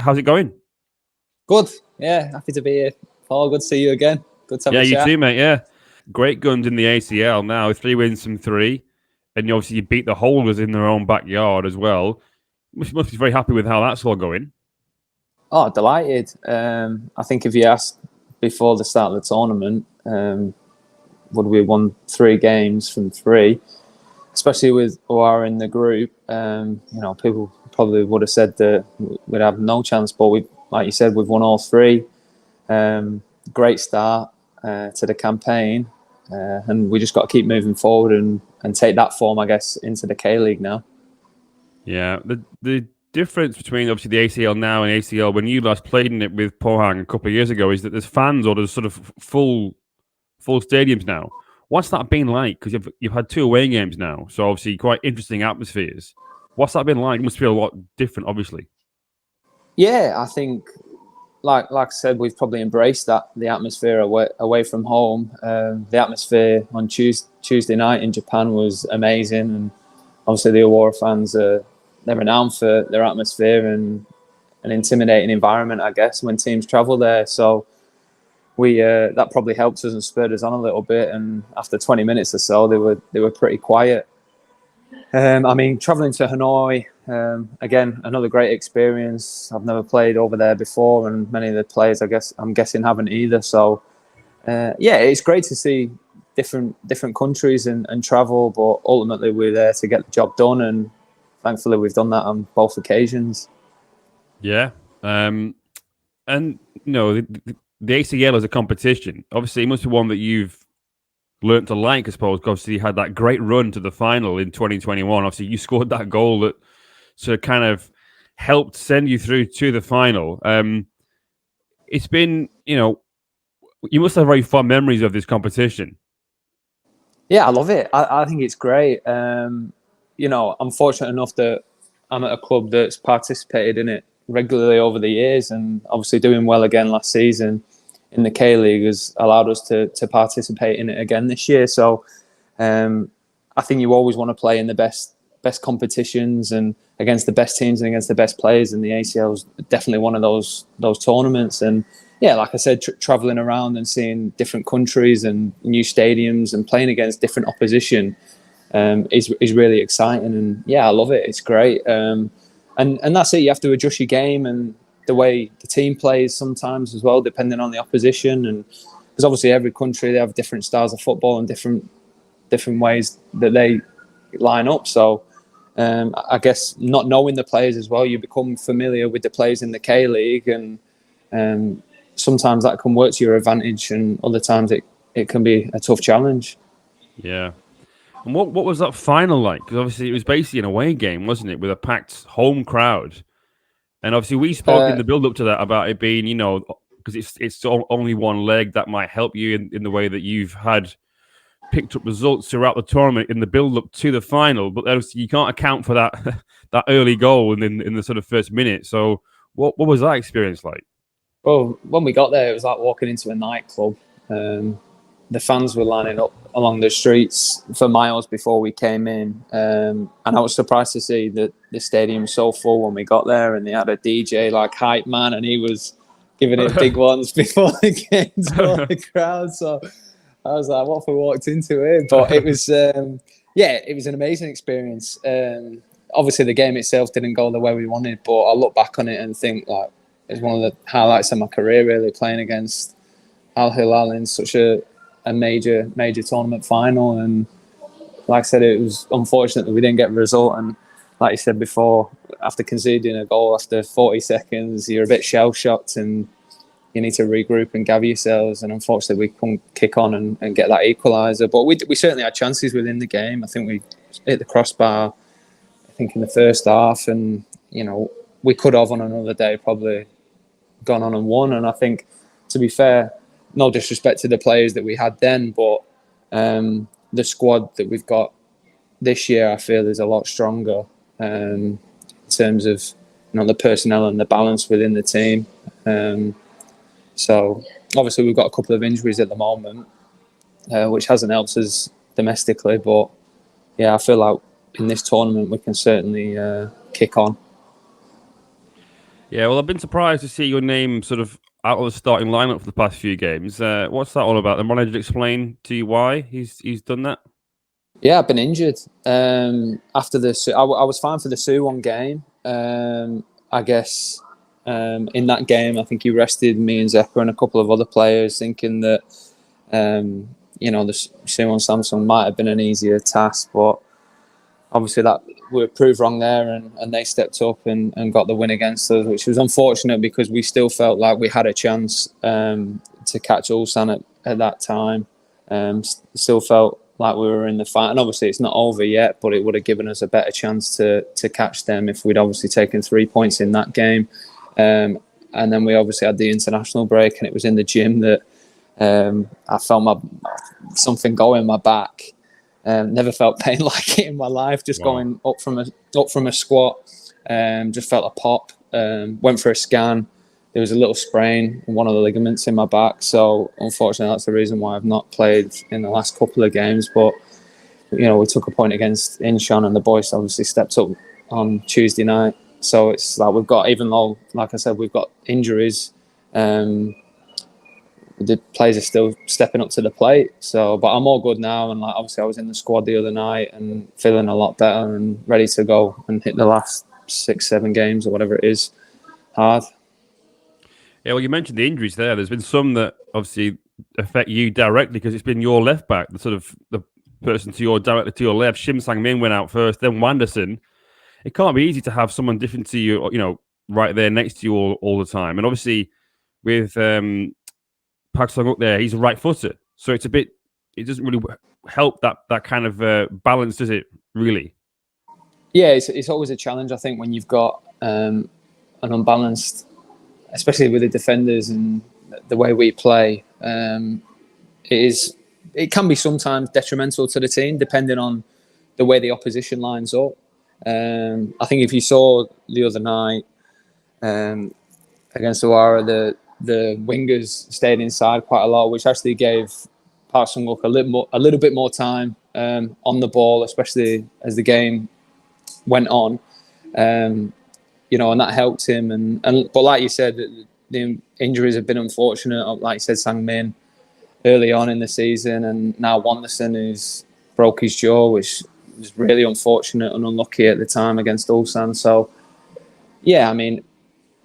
How's it going? Good. Yeah, happy to be here. Paul, good to see you again. Good to have a chat. Yeah, you too, mate. Yeah. Great guns in the ACL now. 3 wins from 3. And obviously you beat the Holders in their own backyard as well. Must be very happy with how that's all going. Oh, delighted. I think if you asked before the start of the tournament, would we won 3 games from 3, especially with Oara in the group, people probably would have said that we'd have no chance, but like you said, we've won all 3. Great start to the campaign, and we just got to keep moving forward and take that form, I guess, into the K-League now. Yeah, the difference between obviously the ACL now and ACL when you last played in it with Pohang a couple of years ago is that there's fans or there's sort of full stadiums now. What's that been like? Because you've had 2 away games now, so obviously quite interesting atmospheres. What's that been like? It must feel a lot different, obviously. Yeah, I think, like I said, we've probably embraced the atmosphere away from home. The atmosphere on Tuesday night in Japan was amazing, and obviously the Aurora fans they're renowned for their atmosphere and an intimidating environment, I guess, when teams travel there. So we that probably helped us and spurred us on a little bit. And after 20 minutes or so, they were pretty quiet. Traveling to Hanoi, again, another great experience. I've never played over there before, and many of the players, I'm guessing, haven't either. So, it's great to see different countries and travel, but ultimately we're there to get the job done, and thankfully we've done that on both occasions. Yeah, and the ACL as a competition, obviously, it must be one that you've learnt to like, I suppose, because you had that great run to the final in 2021. Obviously, you scored that goal that sort of kind of helped send you through to the final. It's been, you must have very fond memories of this competition. Yeah, I love it. I think it's great. I'm fortunate enough that I'm at a club that's participated in it regularly over the years, and obviously doing well again last season in the K-League has allowed us to participate in it again this year. So I think you always want to play in the best competitions and against the best teams and against the best players, and the ACL is definitely one of those tournaments. And yeah, like I said, traveling around and seeing different countries and new stadiums and playing against different opposition is really exciting. And yeah, I love it. It's great. And that's it. You have to adjust your game and the way the team plays sometimes as well, depending on the opposition. And because obviously every country, they have different styles of football and different ways that they line up. So I guess not knowing the players as well, you become familiar with the players in the K-League, and sometimes that can work to your advantage, and other times it can be a tough challenge. Yeah. And what was that final like? Because obviously it was basically an away game, wasn't it, with a packed home crowd? And obviously we spoke in the build-up to that about it being, because it's only one leg that might help you in the way that you've had picked up results throughout the tournament in the build-up to the final. But obviously you can't account for that that early goal in the sort of first minute. So what was that experience like? Well, when we got there, it was like walking into a nightclub. The fans were lining up along the streets for miles before we came in. And I was surprised to see that the stadium was so full when we got there, and they had a DJ like hype man, and he was giving it big ones before the game to all the crowd. So I was like, what if we walked into it? But it was, it was an amazing experience. Obviously, the game itself didn't go the way we wanted, but I look back on it and think like it's one of the highlights of my career, really, playing against Al Hilal in such a major tournament final. And like I said, it was unfortunate that we didn't get a result. And like you said before, after conceding a goal after 40 seconds, you're a bit shell-shocked and you need to regroup and gather yourselves. And unfortunately, we couldn't kick on and get that equaliser. But we certainly had chances within the game. I think we hit the crossbar, I think, in the first half. And, we could have on another day probably gone on and won. And I think, to be fair, no disrespect to the players that we had then, but the squad that we've got this year, I feel, is a lot stronger in terms of the personnel and the balance within the team. So obviously we've got a couple of injuries at the moment, which hasn't helped us domestically. But yeah, I feel like in this tournament we can certainly kick on. Yeah, well, I've been surprised to see your name sort of out of the starting lineup for the past few games. What's that all about? The manager explain to you why he's done that? Yeah, I've been injured. After I was fine for the Suwon game. I guess in that game, I think he rested me and Zeka and a couple of other players, thinking that the Suwon Samsung might have been an easier task, but obviously that we were proved wrong there, and they stepped up and got the win against us, which was unfortunate because we still felt like we had a chance to catch Ulsan at that time. Still felt like we were in the fight, and obviously it's not over yet, but it would have given us a better chance to catch them if we'd obviously taken 3 points in that game. And then we obviously had the international break, and it was in the gym that I felt something go in my back. Never felt pain like it in my life. Just going up from a squat, just felt a pop. Went for a scan. There was a little sprain in one of the ligaments in my back. So unfortunately, that's the reason why I've not played in the last couple of games. But we took a point against Incheon, and the boys obviously stepped up on Tuesday night. So it's like we've got, even though, like I said, we've got injuries. The players are still stepping up to the plate. So, but I'm all good now, and obviously I was in the squad the other night and feeling a lot better and ready to go and hit the last 6-7 games or whatever it is hard. Yeah, well, you mentioned the injuries there. There's been some that obviously affect you directly because it's been your left back, the person directly to your left. Shim Sang-min went out first, then Wanderson. It can't be easy to have someone different to you, right there next to you all the time. And obviously with Park Sung-wook there, he's a right footer, so it doesn't really help that kind of balance, does it? Really? Yeah, it's always a challenge, I think, when you've got an unbalanced, especially with the defenders and the way we play. It can be sometimes detrimental to the team, depending on the way the opposition lines up. I think if you saw the other night against Awara, the wingers stayed inside quite a lot, which actually gave Park Sung-wook a little bit more time on the ball, especially as the game went on. And that helped him. But like you said, the injuries have been unfortunate. Like you said, Sang-min early on in the season, and now Wanderson, who's broke his jaw, which was really unfortunate and unlucky at the time against Ulsan. So, yeah, I mean,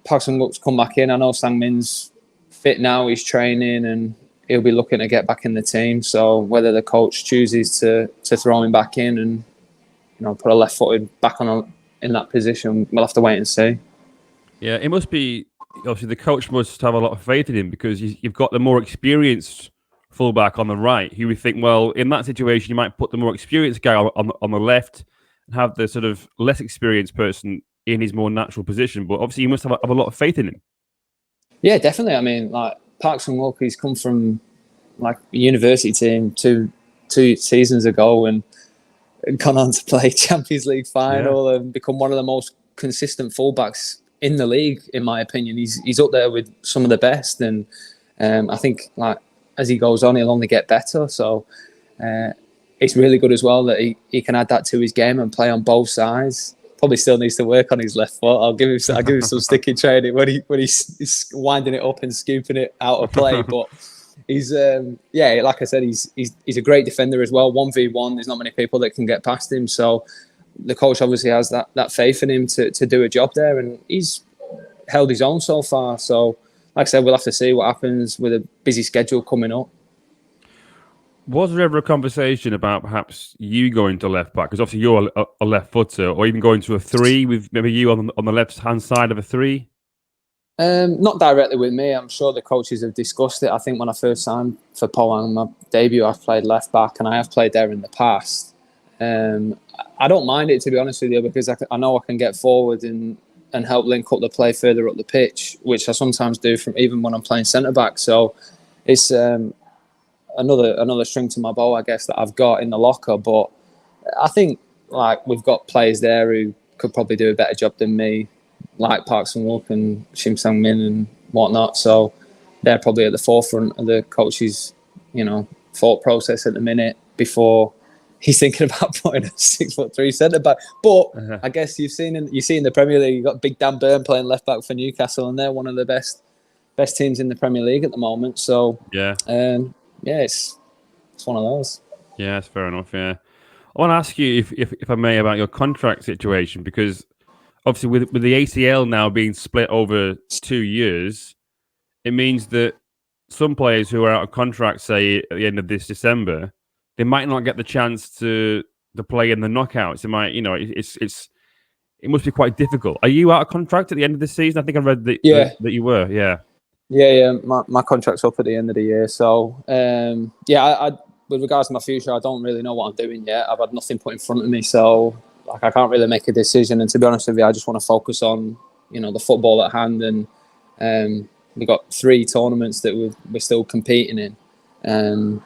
Park Sung-wook's come back in. I know Sang-min's fit now. He's training, and he'll be looking to get back in the team. So whether the coach chooses to throw him back in and put a left-footed back in that position, we'll have to wait and see. Yeah, it must be, obviously the coach must have a lot of faith in him because you've got the more experienced fullback on the right who would think, well, in that situation, you might put the more experienced guy on the left and have the sort of less experienced person in his more natural position. But obviously you must have a lot of faith in him. Yeah, definitely. I mean, like Park Sung-wook, he's come from like a university team two seasons ago and gone on to play Champions League final and become one of the most consistent fullbacks in the league, in my opinion. He's up there with some of the best, and I think like as he goes on, he'll only get better. So it's really good as well that he can add that to his game and play on both sides. Probably still needs to work on his left foot. I'll give him some sticky training when he's winding it up and scooping it out of play. But he's like I said, he's a great defender as well. 1v1, there's not many people that can get past him. So the coach obviously has that faith in him to do a job there, and he's held his own so far. So like I said, we'll have to see what happens with a busy schedule coming up. Was there ever a conversation about perhaps you going to left back? Because obviously you're a left footer, or even going to a 3 with maybe you on the left hand side of a 3? Not directly with me. I'm sure the coaches have discussed it. I think when I first signed for Pohang, my debut, I played left back, and I have played there in the past. I don't mind it, to be honest with you, because I know I can get forward and help link up the play further up the pitch, which I sometimes do from even when I'm playing centre back. So it's another string to my bow, I guess, that I've got in the locker. But I think like we've got players there who could probably do a better job than me, like Park Sung-wook and Shim Sang-min and whatnot. So they're probably at the forefront of the coach's, thought process at the minute before he's thinking about putting a 6'3" centre back. But I guess you've seen in the Premier League, you've got Big Dan Burn playing left back for Newcastle, and they're one of the best teams in the Premier League at the moment. So it's one of those. Yeah, that's fair enough. Yeah, I want to ask you if I may about your contract situation, because obviously with the ACL now being split over 2 years, it means that some players who are out of contract, say at the end of this December, they might not get the chance to play in the knockouts. It might, it must be quite difficult. Are you out of contract at the end of this season? I think I read that that you were. Yeah. My contract's up at the end of the year. So I with regards to my future, I don't really know what I'm doing yet. I've had nothing put in front of me, so I can't really make a decision. And to be honest with you, I just want to focus on the football at hand. And we've got 3 tournaments that we're still competing in.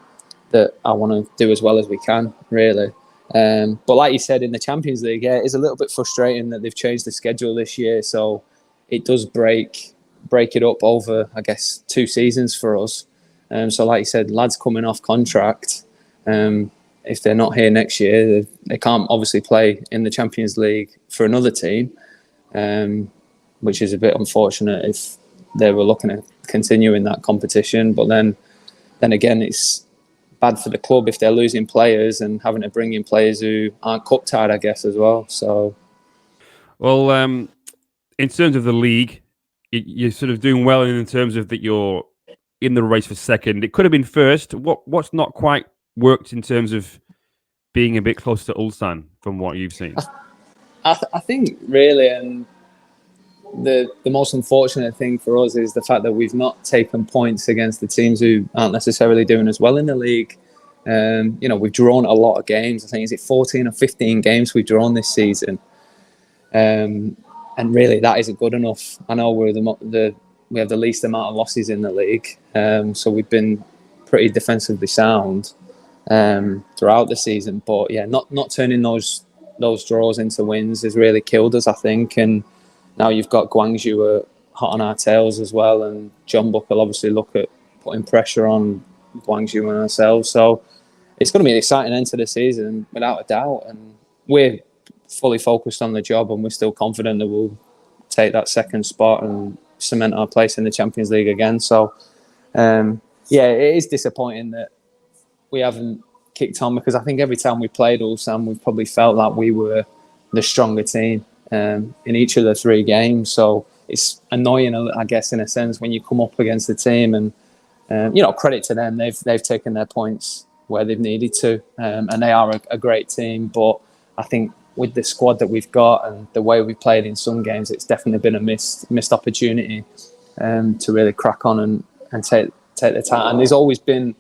That I want to do as well as we can, really. But like you said, in the Champions League, it's a little bit frustrating that they've changed the schedule this year. So it does break it up over, I guess, 2 seasons for us. So like you said, lads coming off contract, if they're not here next year, they can't obviously play in the Champions League for another team, which is a bit unfortunate if they were looking at continuing that competition. But then again, it's bad for the club if they're losing players and having to bring in players who aren't cup tied, I guess, as well. So, well, in terms of the league, you're sort of doing well in terms of that you're in the race for second. It could have been first. What's not quite worked in terms of being a bit close to Ulsan from what you've seen? I think really, and the most unfortunate thing for us is the fact that we've not taken points against the teams who aren't necessarily doing as well in the league. We've drawn a lot of games. I think, is it 14 or 15 games we've drawn this season? And really, that isn't good enough. I know we have the least amount of losses in the league, so we've been pretty defensively sound throughout the season. But yeah, not turning those draws into wins has really killed us, I think. And now you've got Guangzhou hot on our tails as well, and John Buck will obviously look at putting pressure on Guangzhou and ourselves. So it's going to be an exciting end to the season, without a doubt. And we're fully focused on the job, and we're still confident that we'll take that second spot and cement our place in the Champions League again. So, it is disappointing that we haven't kicked on, because I think every time we played Ulsan, we've probably felt like we were the stronger team in each of the 3 games. So it's annoying, I guess, in a sense, when you come up against the team. And credit to them, they've taken their points where they've needed to, and they are a great team. But I think with the squad that we've got and the way we played in some games, it's definitely been a missed opportunity to really crack on and take the time. And there's always been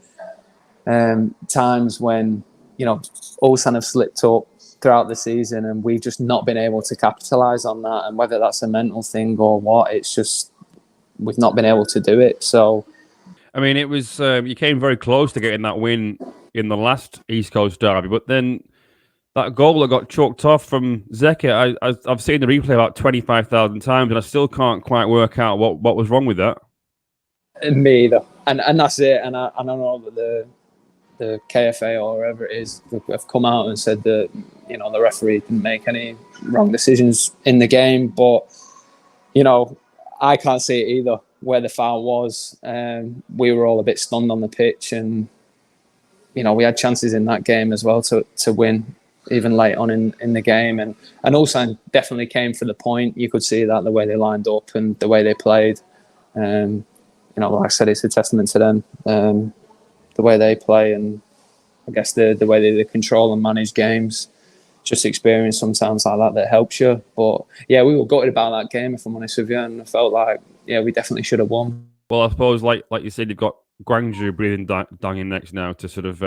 times when Ulsan have slipped up throughout the season, and we've just not been able to capitalise on that. And whether that's a mental thing or what, it's just we've not been able to do it. So, I mean, it was you came very close to getting that win in the last East Coast derby, but then that goal that got chalked off from Zeka, I've seen the replay about 25,000 times, and I still can't quite work out what was wrong with that. Me either, and that's it. And I don't know that the KFA or whoever it is have come out and said that the referee didn't make any wrong decisions in the game, but I can't see it either where the foul was. We were all a bit stunned on the pitch, and we had chances in that game as well to win even late on in the game, and Ulsan definitely came for the point. You could see that the way they lined up and the way they played. Like I said, it's a testament to them, the way they play, and I guess the way they control and manage games. Just experience sometimes like that helps you. But yeah, we were gutted about that game, if I'm honest with you, and I felt like we definitely should have won. Well, I suppose like you said, you've got Guangzhou breathing down your necks now to sort of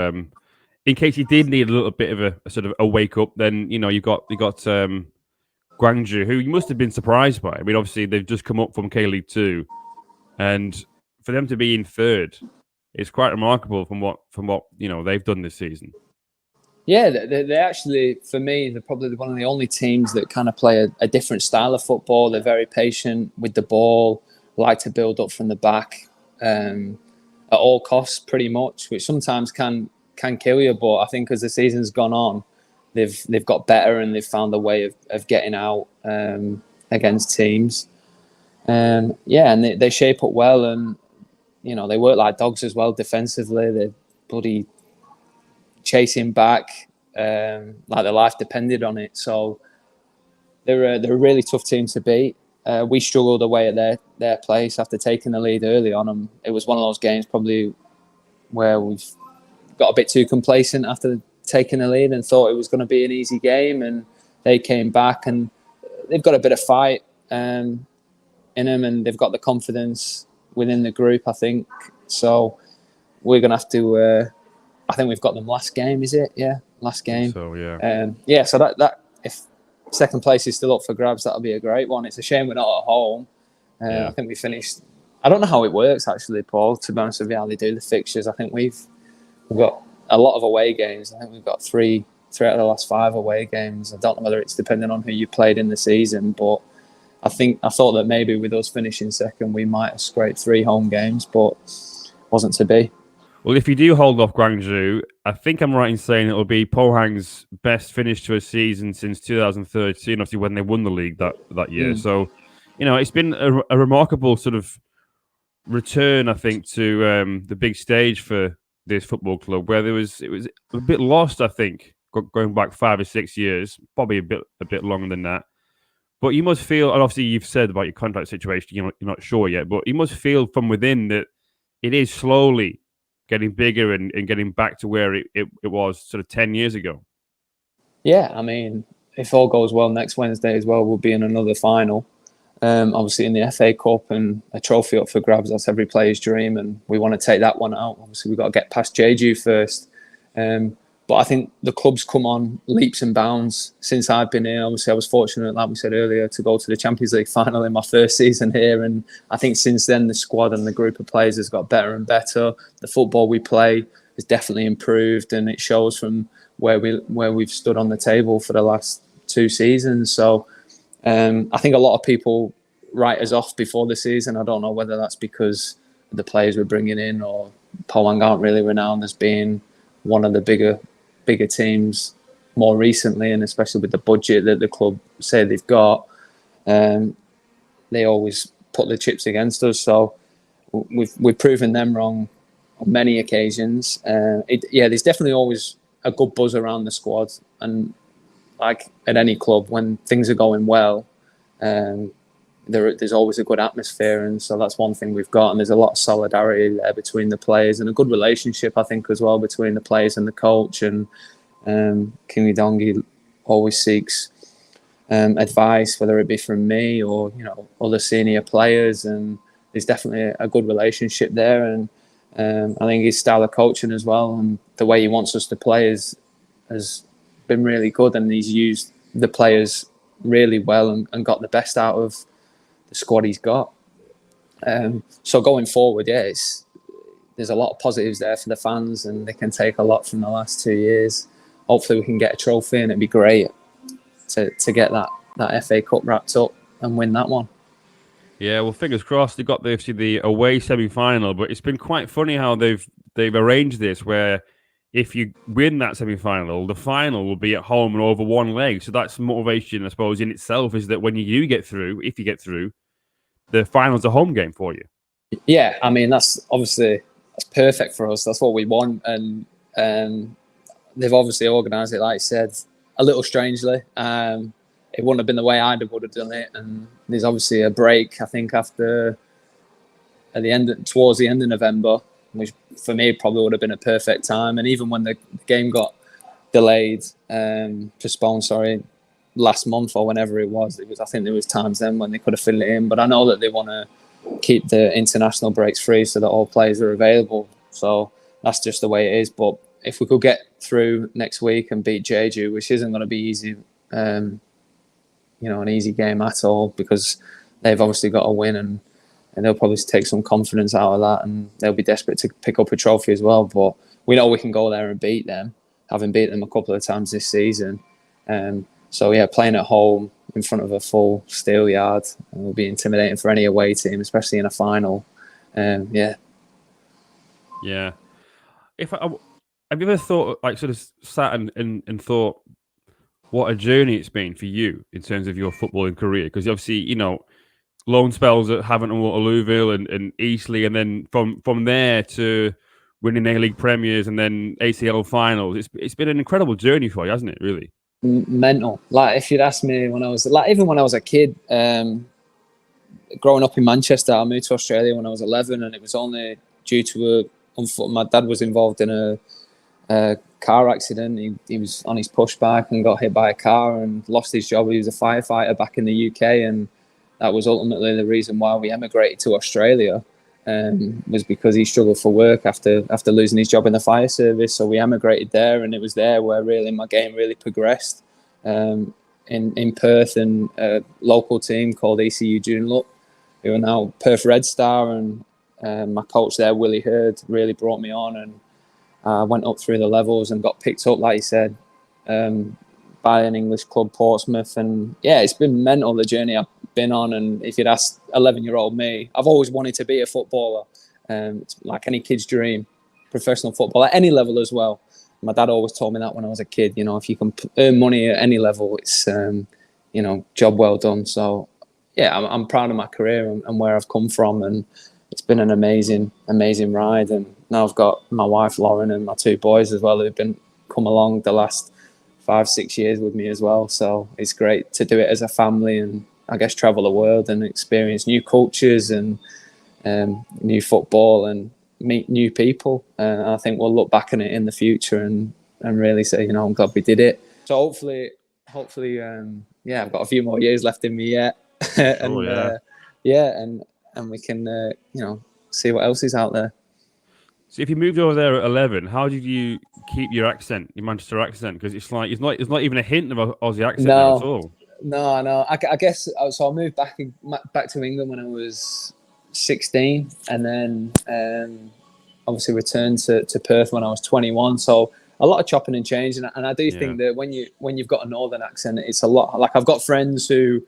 in case you did need a little bit of a sort of a wake up. Then you got Guangzhou, who you must have been surprised by. I mean, obviously they've just come up from K League 2, and for them to be in third, it's quite remarkable from what they've done this season. Yeah, they actually, for me, they're probably one of the only teams that kind of play a different style of football. They're very patient with the ball, like to build up from the back at all costs, pretty much, which sometimes can can kill you. But I think as the season's gone on, they've got better and they've found a way of getting out against teams. And they shape up well, and they work like dogs as well defensively. They're bloody chasing back like their life depended on it. So they're a really tough team to beat. We struggled away at their place after taking the lead early on, and it was one of those games probably where we've got a bit too complacent after taking the lead and thought it was going to be an easy game, and they came back and they've got a bit of fight in them, and they've got the confidence within the group, I think. So we're going to have to I think we've got them last game, is it? Yeah, last game. So, so that if second place is still up for grabs, that'll be a great one. It's a shame we're not at home. I think we finished. I don't know how it works actually, Paul. To be honest with you, how they do the fixtures. I think we've got a lot of away games. I think we've got three out of the last 5 away games. I don't know whether it's depending on who you played in the season, but I thought that maybe with us finishing second, we might have scraped 3 home games, but wasn't to be. Well, if you do hold off Guangzhou, I think I'm right in saying it'll be Pohang's best finish to a season since 2013, obviously when they won the league that year. So, it's been a remarkable sort of return, I think, to the big stage for this football club, where it was a bit lost, I think, going back 5 or 6 years, probably a bit longer than that. But you must feel, and obviously you've said about your contract situation, you're not sure yet, but you must feel from within that it is slowly getting bigger and getting back to where it was sort of 10 years ago. Yeah, I mean, if all goes well next Wednesday as well, we'll be in another final. Obviously in the FA Cup, and a trophy up for grabs. That's every player's dream, and we want to take that one out. Obviously, we've got to get past Jeju first. But I think the club's come on leaps and bounds since I've been here. Obviously, I was fortunate, like we said earlier, to go to the Champions League final in my first season here. And I think since then, the squad and the group of players has got better and better. The football we play has definitely improved, and it shows from where we've stood on the table for the last 2 seasons. So I think a lot of people write us off before the season. I don't know whether that's because the players we're bringing in, or Pohang aren't really renowned as being one of the bigger teams more recently, and especially with the budget that the club say they've got, they always put the chips against us. So we've proven them wrong on many occasions. There's definitely always a good buzz around the squad, and like at any club, when things are going well, there's always a good atmosphere, and so that's one thing we've got. And there's a lot of solidarity there between the players, and a good relationship, I think, as well between the players and the coach. And King Dongi always seeks advice, whether it be from me or other senior players, and there's definitely a good relationship there. And I think his style of coaching as well, and the way he wants us to play has been really good, and he's used the players really well and got the best out of the squad he's got. So going forward, there's a lot of positives there for the fans, and they can take a lot from the last 2 years. Hopefully we can get a trophy, and it'd be great to get that FA Cup wrapped up and win that one. Yeah, well, fingers crossed. They got the away semi-final, but it's been quite funny how they've arranged this, where if you win that semi-final, the final will be at home and over one leg. So that's motivation, I suppose, in itself, is that when you get through, if you get through, the final's a home game for you. Yeah, I mean, that's perfect for us. That's what we want. And they've obviously organised it, like I said, a little strangely. It wouldn't have been the way I would have done it. And there's obviously a break, I think, towards the end of November, which for me probably would have been a perfect time. And even when the game got postponed, last month or whenever it was, I think there was times then when they could have filled it in. But I know that they want to keep the international breaks free so that all players are available. So that's just the way it is. But if we could get through next week and beat Jeju, which isn't going to be easy, an easy game at all, because they've obviously got a win, and they'll probably take some confidence out of that, and they'll be desperate to pick up a trophy as well. But we know we can go there and beat them, having beat them a couple of times this season. Playing at home in front of a full steel yard will be intimidating for any away team, especially in a final. Yeah. have you ever thought, like, sort of sat and thought what a journey it's been for you in terms of your footballing career? Because obviously, loan spells at Havant and Waterlooville and Eastleigh, and then from there to winning A-League premiers and then ACL finals. It's been an incredible journey for you, hasn't it? Really mental. Like, if you'd asked me when I was even when I was a kid, growing up in Manchester, I moved to Australia when I was 11, and it was only due to my dad was involved in a car accident. He was on his pushback and got hit by a car and lost his job. He was a firefighter back in the UK, and that was ultimately the reason why we emigrated to Australia. Was because he struggled for work after losing his job in the fire service. So we emigrated there, and it was there where really my game really progressed. In Perth, and a local team called ECU Joondalup, who are now Perth Red Star, and my coach there, Willie Hurd, really brought me on, and I went up through the levels and got picked up, like you said, by an English club, Portsmouth. And yeah, it's been mental, the journey I've been on. And if you'd asked 11-year-old me, I've always wanted to be a footballer. It's like any kid's dream, professional football at any level as well. My dad always told me that when I was a kid, if you can earn money at any level, it's, job well done. So yeah, I'm proud of my career and where I've come from. And it's been an amazing, amazing ride. And now I've got my wife, Lauren, and my 2 boys as well, who've come along the last 5-6 years with me as well. So it's great to do it as a family, and I guess travel the world and experience new cultures and new football and meet new people. I think we'll look back on it in the future and really say, I'm glad we did it. So hopefully, I've got a few more years left in me yet. And and we can, see what else is out there. So if you moved over there at 11, how did you keep your accent, your Manchester accent? Because it's not even a hint of an Aussie accent there at all. No. I guess so. I moved back to England when I was 16, and then obviously returned to Perth when I was 21. So a lot of chopping and changing. And I do think that when you've got a northern accent, it's a lot. Like, I've got friends who,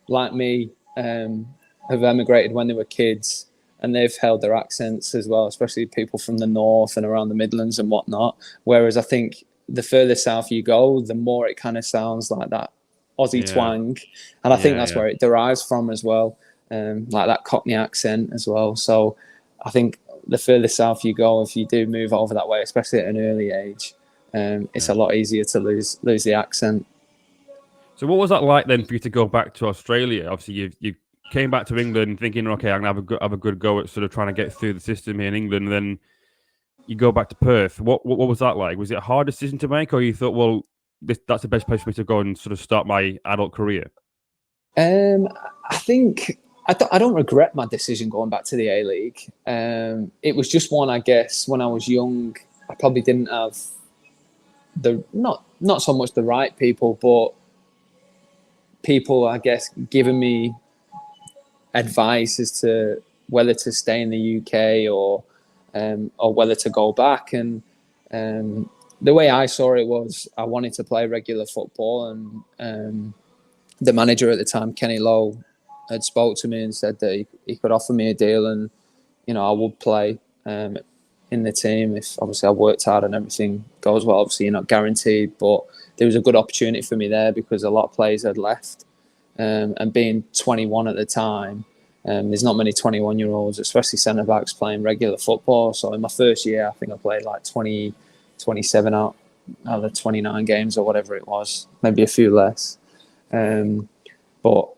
like me, have emigrated when they were kids, and they've held their accents as well, especially people from the north and around the Midlands and whatnot. Whereas I think the further south you go, the more it kind of sounds like that Aussie twang. And I think that's where it derives from as well, like that Cockney accent as well. So I think the further south you go, if you do move over that way, especially at an early age, it's a lot easier to lose the accent. So what was that like then for you to go back to Australia? Obviously, you came back to England thinking, okay, I'm going to have a good go at sort of trying to get through the system here in England. And then you go back to Perth. What was that like? Was it a hard decision to make, or you thought, well, that's the best place for me to go and sort of start my adult career? I think I don't regret my decision going back to the A-League. It was just one, I guess, when I was young, I probably didn't have not so much the right people, but people, I guess, giving me advice as to whether to stay in the UK or whether to go back. And the way I saw it was I wanted to play regular football, and the manager at the time, Kenny Lowe, had spoke to me and said that he could offer me a deal, and I would play in the team if obviously I worked hard and everything goes well. Obviously you're not guaranteed, but there was a good opportunity for me there because a lot of players had left, and being 21 at the time, there's not many 21-year-olds, especially centre-backs, playing regular football. So in my first year, I think I played like 27 out of the 29 games or whatever it was, maybe a few less. But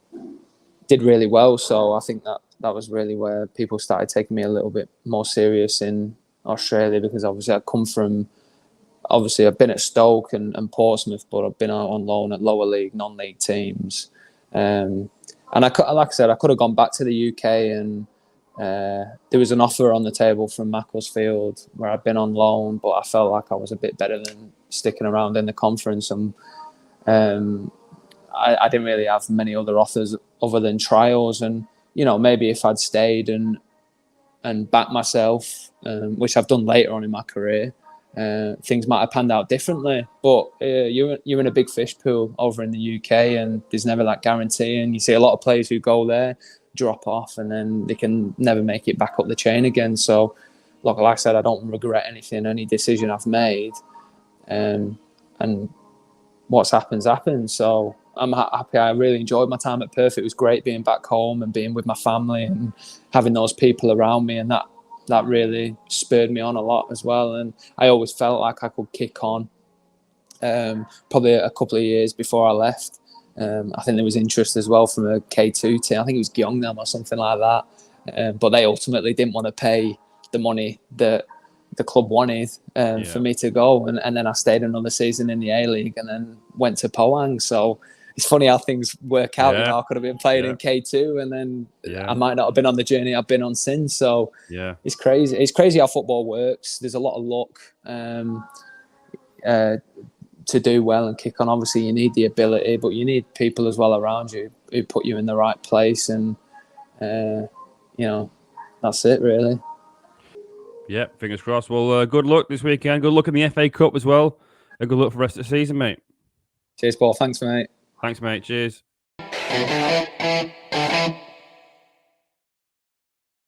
did really well. So I think that was really where people started taking me a little bit more serious in Australia, because obviously I've been at Stoke and Portsmouth, but I've been out on loan at lower league, non-league teams. And like I said, I could have gone back to the UK, and there was an offer on the table from Macclesfield where I'd been on loan, but I felt like I was a bit better than sticking around in the conference. And I didn't really have many other offers other than trials. And, maybe if I'd stayed and backed myself, which I've done later on in my career, things might have panned out differently. But you're in a big fish pool over in the UK, and there's never that guarantee. And you see a lot of players who go there, drop off, and then they can never make it back up the chain again. So like I said, I don't regret any decision I've made. And what's happened. So I'm happy. I really enjoyed my time at Perth. It was great being back home and being with my family and having those people around me, and that really spurred me on a lot as well. And I always felt like I could kick on. Probably a couple of years before I left, I think there was interest as well from a K2 team. I think it was Gyeongnam or something like that. But they ultimately didn't want to pay the money that the club wanted for me to go. And then I stayed another season in the A-League and then went to Pohang. So it's funny how things work out. I could have been playing in K2 and then I might not have been on the journey I've been on since. So it's crazy. It's crazy how football works. There's a lot of luck to do well and kick on. Obviously, you need the ability, but you need people as well around you who put you in the right place. And, that's it, really. Yeah, fingers crossed. Well, good luck this weekend. Good luck in the FA Cup as well. And good luck for the rest of the season, mate. Cheers, Paul. Thanks, mate. Thanks, mate. Cheers.